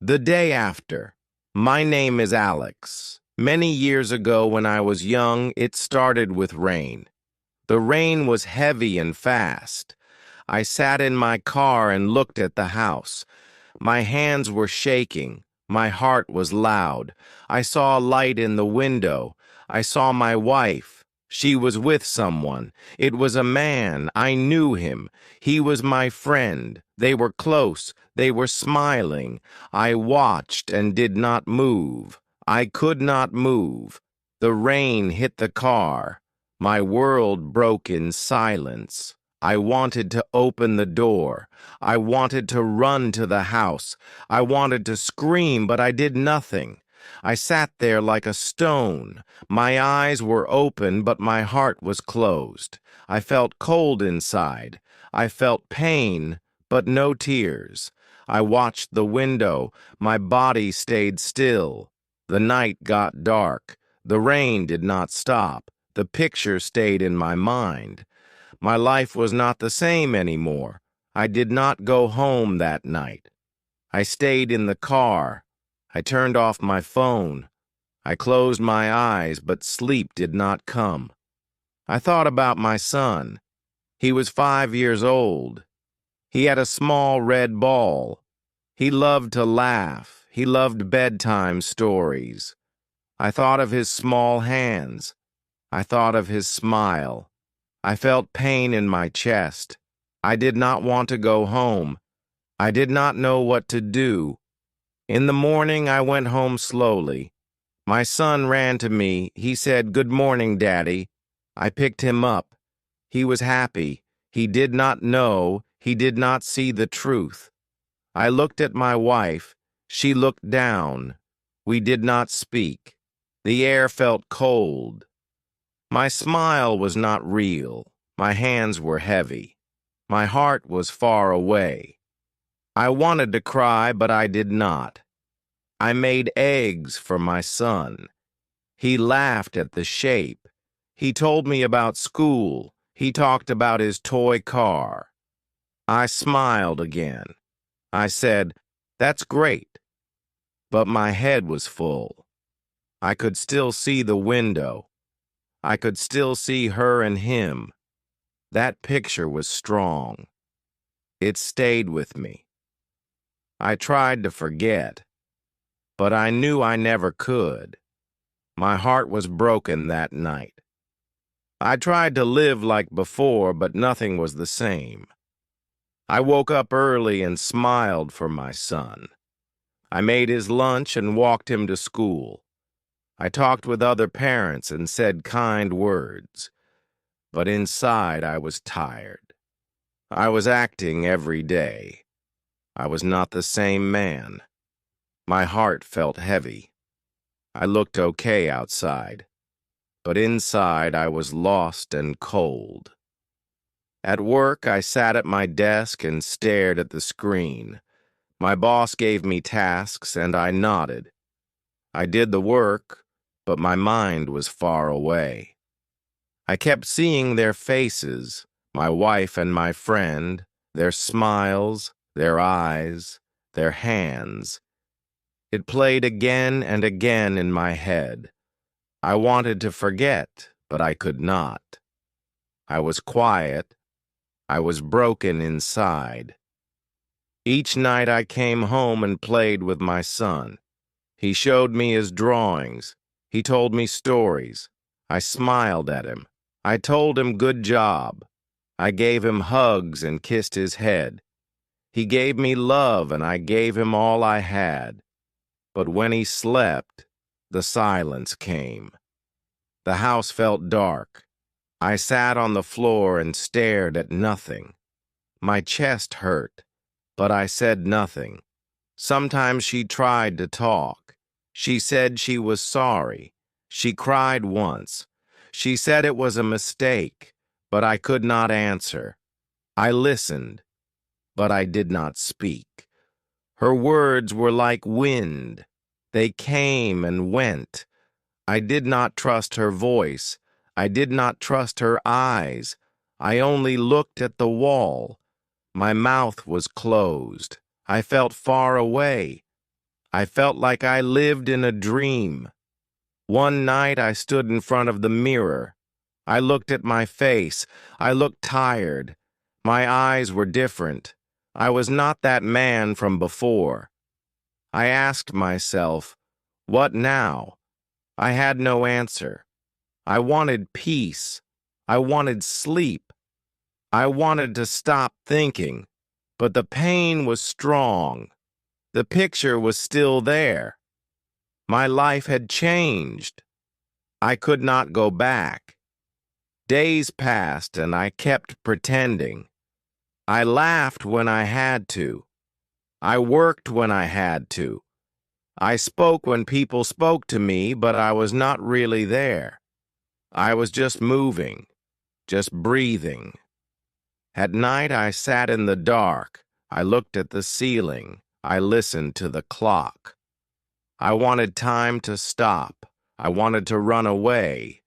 The day after. My name is Alex. Many years ago when I was young, it started with rain. The rain was heavy and fast. I sat in my car and looked at the house. My hands were shaking. My heart was loud. I saw a light in the window. I saw my wife. She was with someone. It was a man. I knew him. He was my friend. They were close. They were smiling. I watched and did not move. I could not move. The rain hit the car. My world broke in silence. I wanted to open the door. I wanted to run to the house. I wanted to scream, but I did nothing. I sat there like a stone. My eyes were open, but my heart was closed. I felt cold inside. I felt pain, but no tears. I watched the window. My body stayed still. The night got dark. The rain did not stop. The picture stayed in my mind. My life was not the same anymore. I did not go home that night. I stayed in the car. I turned off my phone. I closed my eyes, but sleep did not come. I thought about my son. He was 5 years old. He had a small red ball. He loved to laugh. He loved bedtime stories. I thought of his small hands. I thought of his smile. I felt pain in my chest. I did not want to go home. I did not know what to do. In the morning, I went home slowly. My son ran to me. He said, "Good morning, Daddy." I picked him up. He was happy. He did not know. He did not see the truth. I looked at my wife. She looked down. We did not speak. The air felt cold. My smile was not real. My hands were heavy. My heart was far away. I wanted to cry, but I did not. I made eggs for my son. He laughed at the shape. He told me about school. He talked about his toy car. I smiled again. I said, "That's great." But my head was full. I could still see the window. I could still see her and him. That picture was strong. It stayed with me. I tried to forget, but I knew I never could. My heart was broken that night. I tried to live like before, but nothing was the same. I woke up early and smiled for my son. I made his lunch and walked him to school. I talked with other parents and said kind words, but inside I was tired. I was acting every day. I was not the same man. My heart felt heavy. I looked okay outside, but inside I was lost and cold. At work, I sat at my desk and stared at the screen. My boss gave me tasks and I nodded. I did the work, but my mind was far away. I kept seeing their faces, my wife and my friend, their smiles, their eyes, their hands. It played again and again in my head. I wanted to forget, but I could not. I was quiet. I was broken inside. Each night I came home and played with my son. He showed me his drawings. He told me stories. I smiled at him. I told him good job. I gave him hugs and kissed his head. He gave me love and I gave him all I had. But when he slept, the silence came. The house felt dark. I sat on the floor and stared at nothing. My chest hurt, but I said nothing. Sometimes she tried to talk. She said she was sorry. She cried once. She said it was a mistake, but I could not answer. I listened, but I did not speak. Her words were like wind. They came and went. I did not trust her voice. I did not trust her eyes. I only looked at the wall. My mouth was closed. I felt far away. I felt like I lived in a dream. One night I stood in front of the mirror. I looked at my face. I looked tired. My eyes were different. I was not that man from before. I asked myself, what now? I had no answer. I wanted peace. I wanted sleep. I wanted to stop thinking. But the pain was strong. The picture was still there. My life had changed. I could not go back. Days passed and I kept pretending. I laughed when I had to. I worked when I had to. I spoke when people spoke to me, but I was not really there. I was just moving, just breathing. At night I sat in the dark. I looked at the ceiling. I listened to the clock. I wanted time to stop. I wanted to run away,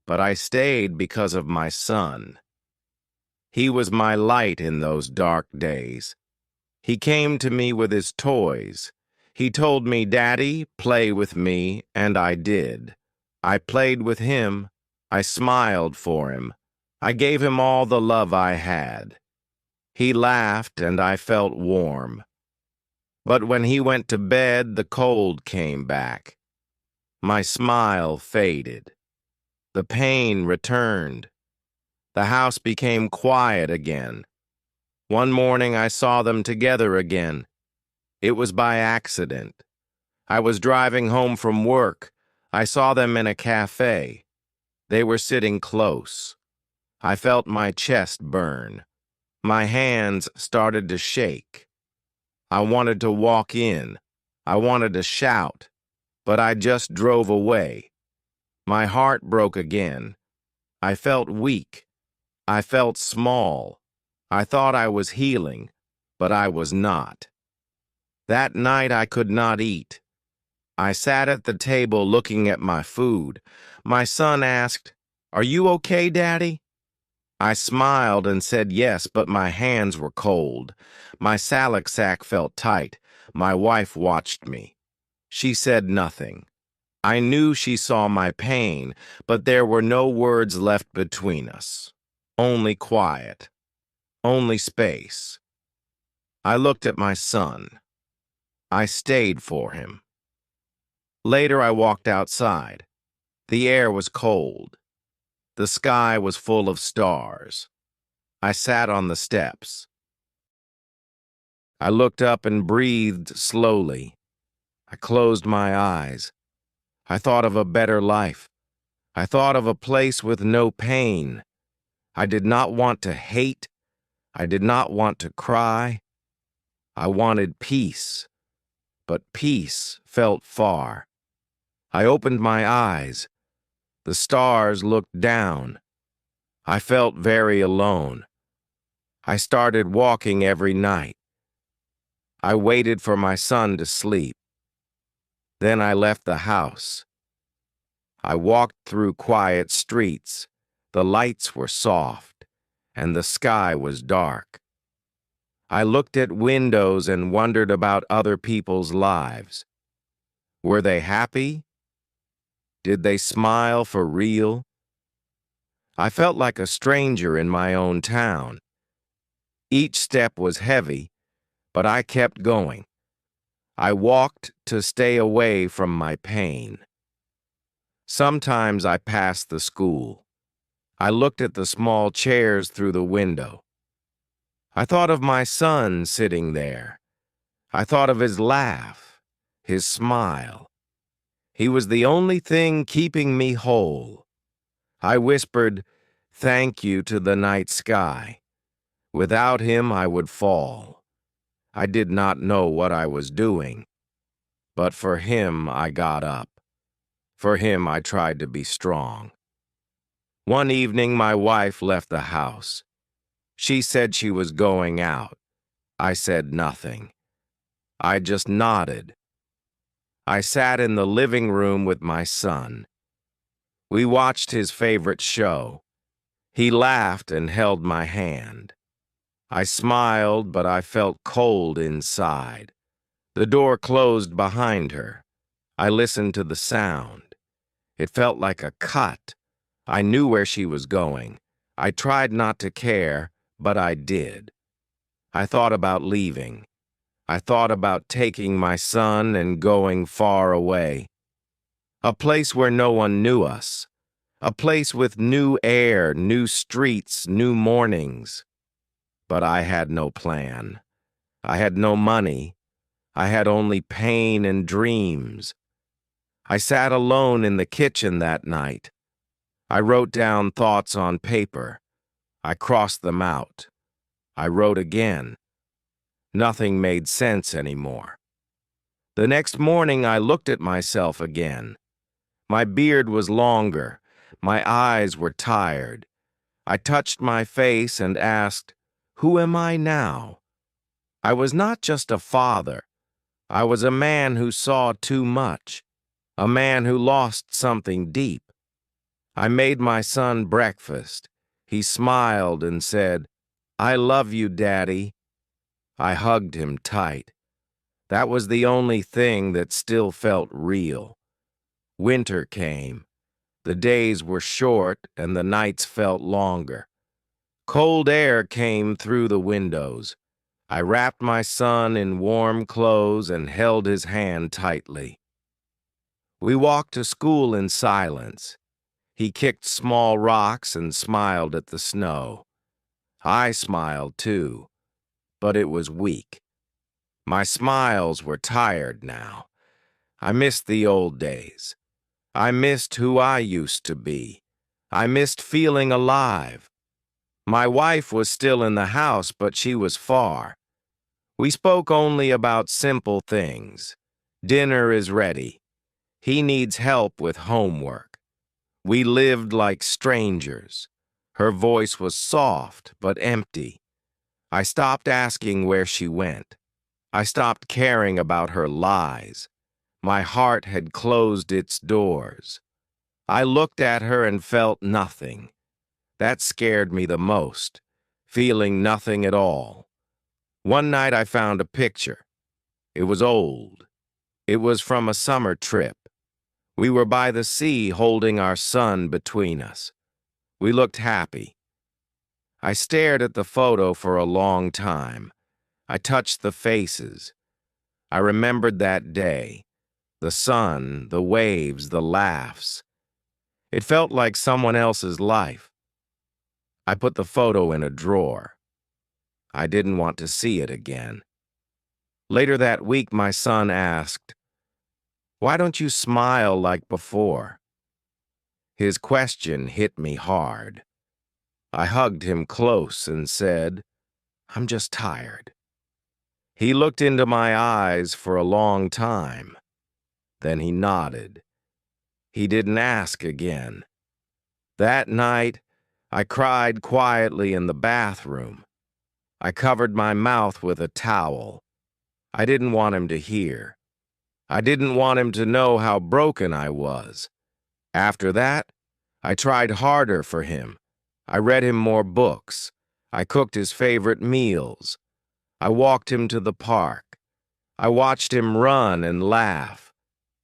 but I stayed because of my son. He was my light in those dark days. He came to me with his toys. He told me, "Daddy, play with me," and I did. I played with him. I smiled for him. I gave him all the love I had. He laughed and I felt warm. But when he went to bed, the cold came back. My smile faded. The pain returned. The house became quiet again. One morning I saw them together again. It was by accident. I was driving home from work. I saw them in a cafe. They were sitting close. I felt my chest burn. My hands started to shake. I wanted to walk in. I wanted to shout, but I just drove away. My heart broke again. I felt weak. I felt small. I thought I was healing, but I was not. That night I could not eat. I sat at the table looking at my food. My son asked, "Are you okay, Daddy?" I smiled and said yes, but my hands were cold. My salak sack felt tight. My wife watched me. She said nothing. I knew she saw my pain, but there were no words left between us. Only quiet. Only space. I looked at my son. I stayed for him. Later I walked outside. The air was cold. The sky was full of stars. I sat on the steps. I looked up and breathed slowly. I closed my eyes. I thought of a better life. I thought of a place with no pain. I did not want to hate. I did not want to cry. I wanted peace, but peace felt far. I opened my eyes. The stars looked down. I felt very alone. I started walking every night. I waited for my son to sleep. Then I left the house. I walked through quiet streets. The lights were soft, and the sky was dark. I looked at windows and wondered about other people's lives. Were they happy? Did they smile for real? I felt like a stranger in my own town. Each step was heavy, but I kept going. I walked to stay away from my pain. Sometimes I passed the school. I looked at the small chairs through the window. I thought of my son sitting there. I thought of his laugh, his smile. He was the only thing keeping me whole. I whispered, "Thank you," to the night sky. Without him, I would fall. I did not know what I was doing, but for him, I got up. For him, I tried to be strong. One evening, my wife left the house. She said she was going out. I said nothing. I just nodded. I sat in the living room with my son. We watched his favorite show. He laughed and held my hand. I smiled, but I felt cold inside. The door closed behind her. I listened to the sound. It felt like a cut. I knew where she was going. I tried not to care, but I did. I thought about leaving. I thought about taking my son and going far away. A place where no one knew us. A place with new air, new streets, new mornings. But I had no plan. I had no money. I had only pain and dreams. I sat alone in the kitchen that night. I wrote down thoughts on paper. I crossed them out. I wrote again. Nothing made sense anymore. The next morning I looked at myself again. My beard was longer. My eyes were tired. I touched my face and asked, "Who am I now?" I was not just a father. I was a man who saw too much, a man who lost something deep. I made my son breakfast. He smiled and said, "I love you, Daddy." I hugged him tight. That was the only thing that still felt real. Winter came. The days were short and the nights felt longer. Cold air came through the windows. I wrapped my son in warm clothes and held his hand tightly. We walked to school in silence. He kicked small rocks and smiled at the snow. I smiled too, but it was weak. My smiles were tired now. I missed the old days. I missed who I used to be. I missed feeling alive. My wife was still in the house, but she was far. We spoke only about simple things. Dinner is ready. He needs help with homework. We lived like strangers. Her voice was soft but empty. I stopped asking where she went. I stopped caring about her lies. My heart had closed its doors. I looked at her and felt nothing. That scared me the most, feeling nothing at all. One night I found a picture. It was old. It was from a summer trip. We were by the sea holding our son between us. We looked happy. I stared at the photo for a long time. I touched the faces. I remembered that day. The sun, the waves, the laughs. It felt like someone else's life. I put the photo in a drawer. I didn't want to see it again. Later that week, my son asked, "Why don't you smile like before?" His question hit me hard. I hugged him close and said, "I'm just tired." He looked into my eyes for a long time. Then he nodded. He didn't ask again. That night, I cried quietly in the bathroom. I covered my mouth with a towel. I didn't want him to hear. I didn't want him to know how broken I was. After that, I tried harder for him. I read him more books. I cooked his favorite meals. I walked him to the park. I watched him run and laugh.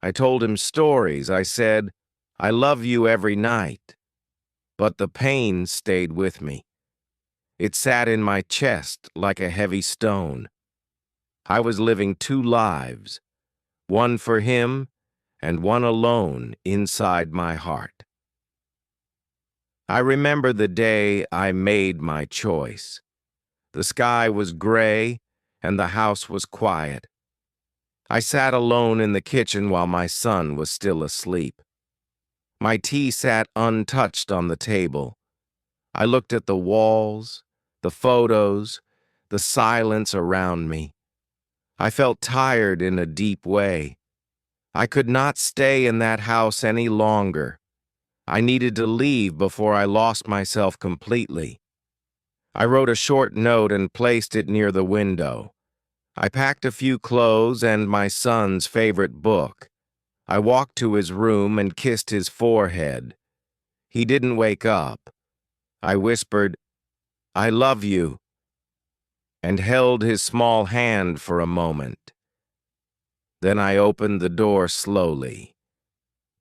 I told him stories. I said, "I love you" every night. But the pain stayed with me. It sat in my chest like a heavy stone. I was living two lives, one for him and one alone inside my heart. I remember the day I made my choice. The sky was gray and the house was quiet. I sat alone in the kitchen while my son was still asleep. My tea sat untouched on the table. I looked at the walls, the photos, the silence around me. I felt tired in a deep way. I could not stay in that house any longer. I needed to leave before I lost myself completely. I wrote a short note and placed it near the window. I packed a few clothes and my son's favorite book. I walked to his room and kissed his forehead. He didn't wake up. I whispered, "I love you," and held his small hand for a moment. Then I opened the door slowly.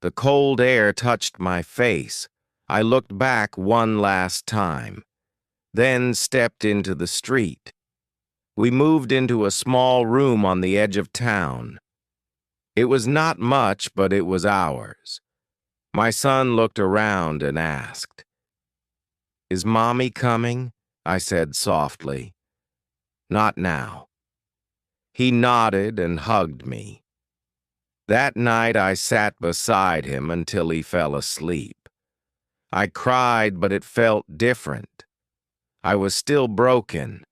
The cold air touched my face. I looked back one last time, then stepped into the street. We moved into a small room on the edge of town. It was not much, but it was ours. My son looked around and asked, "Is Mommy coming?" I said softly. "Not now." He nodded and hugged me. That night I sat beside him until he fell asleep. I cried, but it felt different. I was still broken,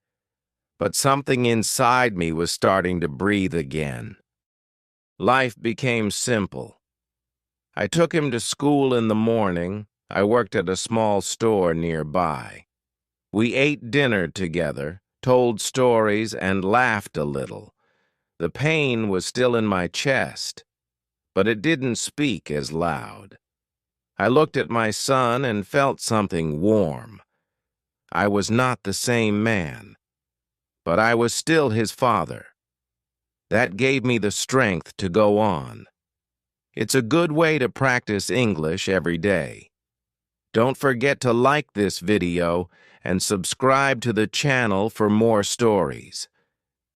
but something inside me was starting to breathe again. Life became simple. I took him to school in the morning. I worked at a small store nearby. We ate dinner together, told stories, and laughed a little. The pain was still in my chest, but it didn't speak as loud. I looked at my son and felt something warm. I was not the same man, but I was still his father. That gave me the strength to go on. It's a good way to practice English every day. Don't forget to like this video and subscribe to the channel for more stories.